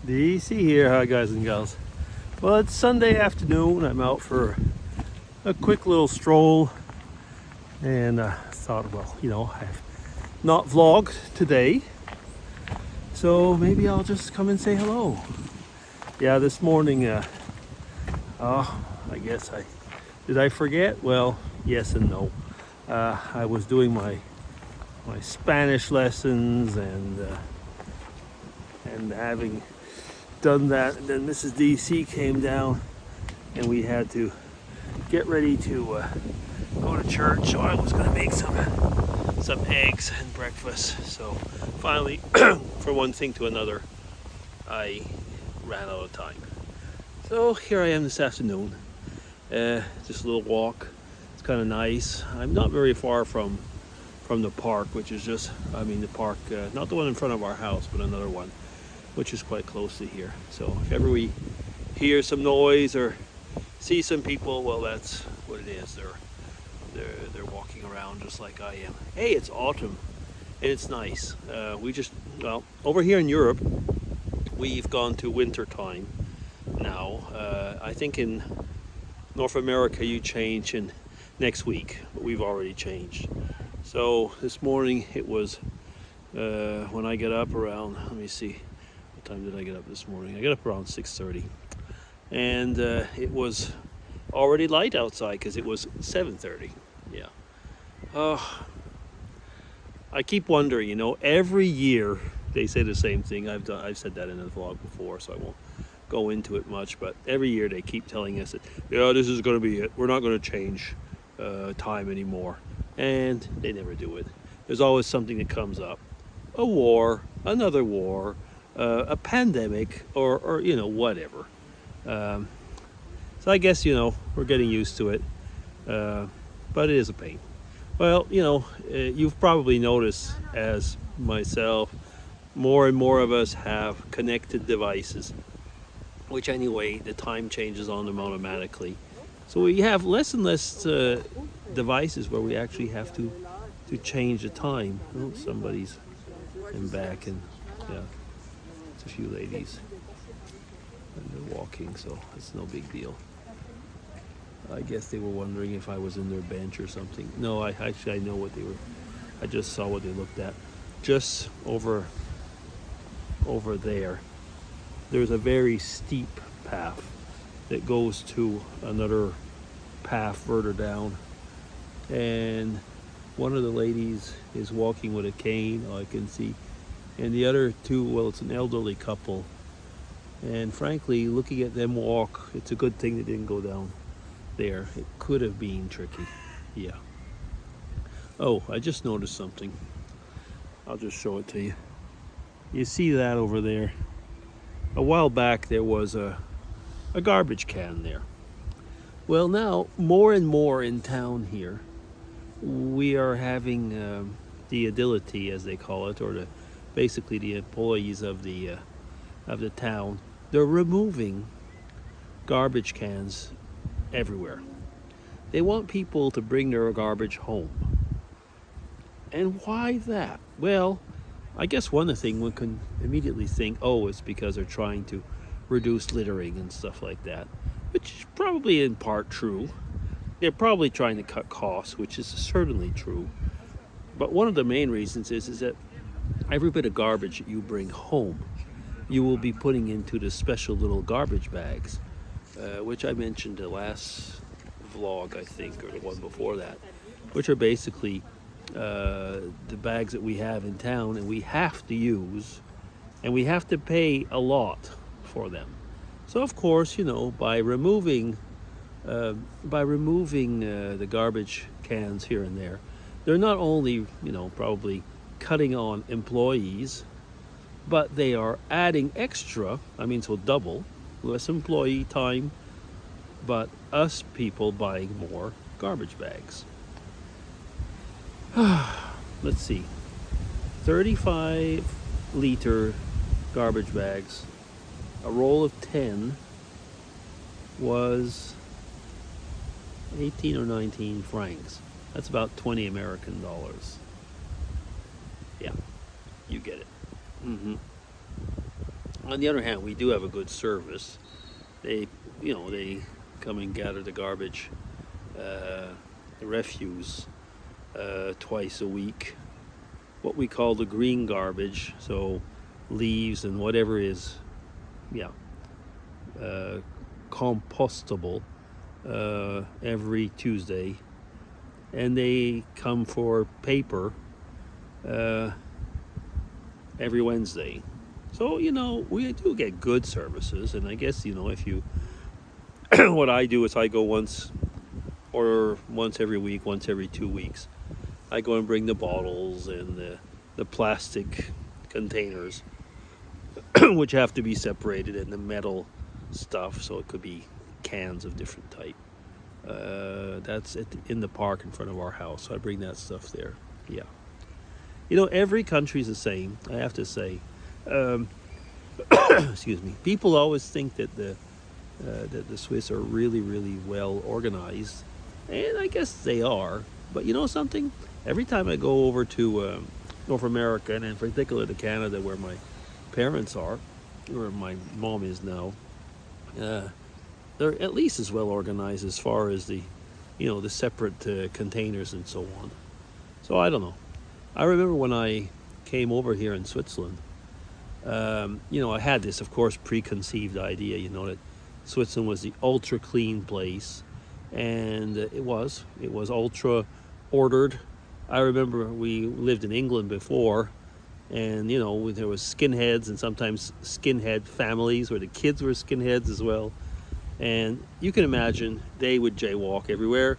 DC here, hi guys and gals. Well, it's Sunday afternoon. I'm out for a quick little stroll and thought, well, I've not vlogged today, so maybe I'll just come and say hello. Yeah, this morning, I guess did I forget? Well, yes and no. I was doing my Spanish lessons and having done that, and then Mrs. DC came down and we had to get ready to go to church. So I was going to make some eggs and breakfast. So finally, from one thing to another, I ran out of time. So here I am this afternoon. Just a little walk. It's kind of nice. I'm not very far from the park, which is just, the park, not the one in front of our house, but another one, which is quite close to here. So if ever we hear some noise or see some people, well, that's what it is. They're walking around just like I am. Hey, it's autumn and it's nice. Over here in Europe, we've gone to winter time now. I think in North America you change in next week, but we've already changed. So this morning it was when I get up around, let me see, what time did I get up this morning? I got up around 6:30, and it was already light outside because it was 7:30. Yeah. I keep wondering, every year they say the same thing. I've said that in a vlog before, so I won't go into it much, but every year they keep telling us that, this is going to be it. We're not going to change time anymore. And they never do it. There's always something that comes up. A war, another war, a pandemic, or whatever. So I guess, we're getting used to it. But it is a pain. Well, you've probably noticed, as myself, more and more of us have connected devices, which anyway, the time changes on them automatically. So we have less and less devices where we actually have to change the time. Oh, somebody's in back, and yeah, it's a few ladies, and they're walking, so it's no big deal. I guess they were wondering if I was in their bench or something. No, I know what they were. I just saw what they looked at. Just over there, there's a very steep path that goes to another path further down, and one of the ladies is walking with a cane, I can see, and the other two, well, it's an elderly couple, and frankly, looking at them walk, it's a good thing they didn't go down there. It could have been tricky. Yeah. Oh, I just noticed something. I'll just show it to you. You see that over there? A while back there was a garbage can there. Well, now more and more in town here, we are having the edility, as they call it, or basically the employees of the town. They're removing garbage cans everywhere. They want people to bring their garbage home. And why that? Well, I guess one thing one can immediately think, it's because they're trying to reduce littering and stuff like that, which is probably in part true. They're probably trying to cut costs, which is certainly true. But one of the main reasons is that every bit of garbage that you bring home, you will be putting into the special little garbage bags, which I mentioned the last vlog, I think, or the one before that, which are basically the bags that we have in town, and we have to use, and we have to pay a lot for them. So of course, by removing the garbage cans here and there, they're not only probably cutting on employees, but they are adding extra, so double, less employee time, but us people buying more garbage bags. Let's see, 35-liter garbage bags, a roll of 10 was 18 or 19 francs. That's about 20 American dollars. Yeah, you get it. On the other hand, we do have a good service. They, they come and gather the garbage, the refuse, twice a week. What we call the green garbage, so leaves and whatever is, yeah, compostable, every Tuesday. And they come for paper every Wednesday. So, we do get good services. And I guess, if you, what I do is I go once every week, once every 2 weeks. I go and bring the bottles and the plastic containers, which have to be separated, and the metal stuff, so it could be cans of different type. That's in the park in front of our house, so I bring that stuff there. Yeah. Every country's the same, I have to say. Excuse me. People always think that the Swiss are really, really well organized, and I guess they are. But something? Every time I go over to North America, and in particular to Canada, where my parents are, where my mom is now, they're at least as well organized as far as the separate containers and so on. So I don't know. I remember when I came over here in Switzerland, I had this, of course, preconceived idea, that Switzerland was the ultra clean place, and it was ultra ordered. I remember we lived in England before, and there was skinheads, and sometimes skinhead families where the kids were skinheads as well. And you can imagine they would jaywalk everywhere.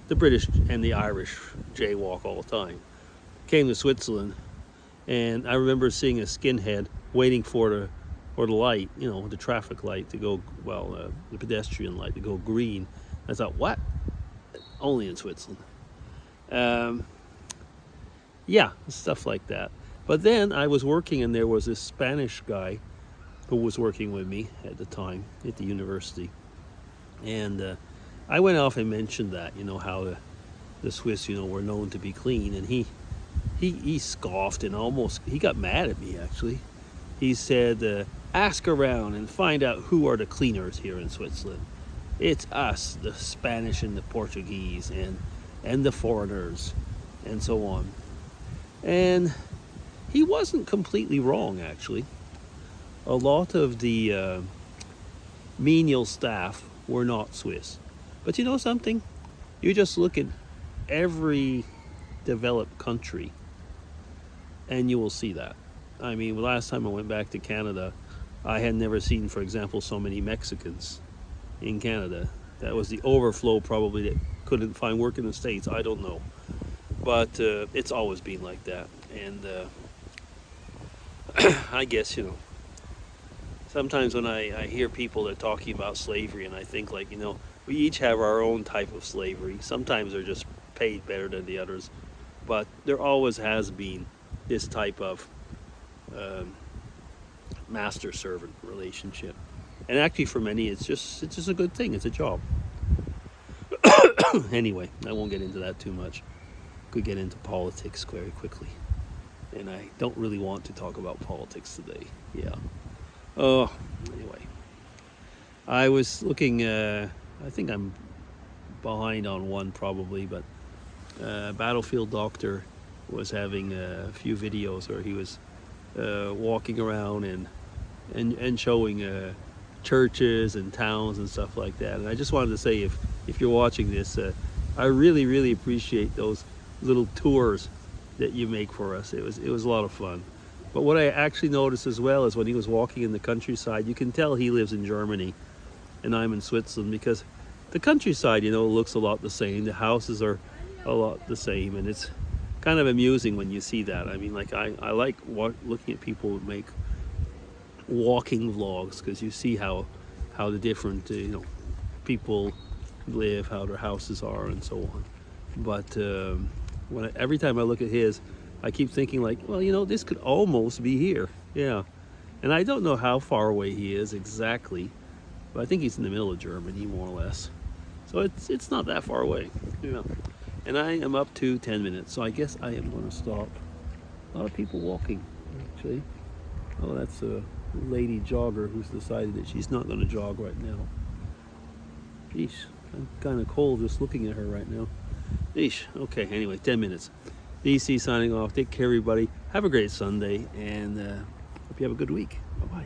The British and the Irish jaywalk all the time. Came to Switzerland, and I remember seeing a skinhead waiting for the light, the traffic light to go, the pedestrian light to go green. I thought, what? Only in Switzerland. Yeah, stuff like that. But then I was working, and there was this Spanish guy who was working with me at the time at the university. And I went off and mentioned that, how the Swiss, were known to be clean. And he scoffed and he got mad at me, actually. He said, ask around and find out who are the cleaners here in Switzerland. It's us, the Spanish and the Portuguese and the foreigners and so on. And he wasn't completely wrong, actually. A lot of the menial staff were not Swiss. But you know something? You just look at every developed country and you will see that. I mean, last time I went back to Canada, I had never seen, for example, so many Mexicans in Canada. That was the overflow, probably, that couldn't find work in the States. I don't know. But it's always been like that. And I guess, sometimes when I hear people that are talking about slavery, and I think, like, we each have our own type of slavery. Sometimes they're just paid better than the others. But there always has been this type of master-servant relationship. And actually, for many, it's just a good thing. It's a job. Anyway, I won't get into that too much. Could get into politics very quickly. And I don't really want to talk about politics today. Yeah. Anyway. I was looking, I think I'm behind on one probably, but Battlefield Doctor was having a few videos where he was walking around and showing churches and towns and stuff like that. And I just wanted to say, if you're watching this, I really, really appreciate those little tours that you make for us. It was a lot of fun. But what I actually noticed as well is when he was walking in the countryside, you can tell he lives in Germany and I'm in Switzerland, because the countryside, looks a lot the same. The houses are a lot the same, and it's kind of amusing when you see that. I mean, like, I like looking at people who make walking vlogs, because you see how the different people live, how their houses are, and so on. But every time I look at his, I keep thinking, like, well, this could almost be here. Yeah. And I don't know how far away he is exactly, but I think he's in the middle of Germany, more or less. So it's not that far away. And I am up to 10 minutes, so I guess I am going to stop. A lot of people walking, actually. Oh, that's a lady jogger who's decided that she's not going to jog right now. Yeesh, I'm kind of cold just looking at her right now. Yeesh. Okay, anyway, 10 minutes. DC signing off. Take care, everybody. Have a great Sunday, and hope you have a good week. Bye-bye.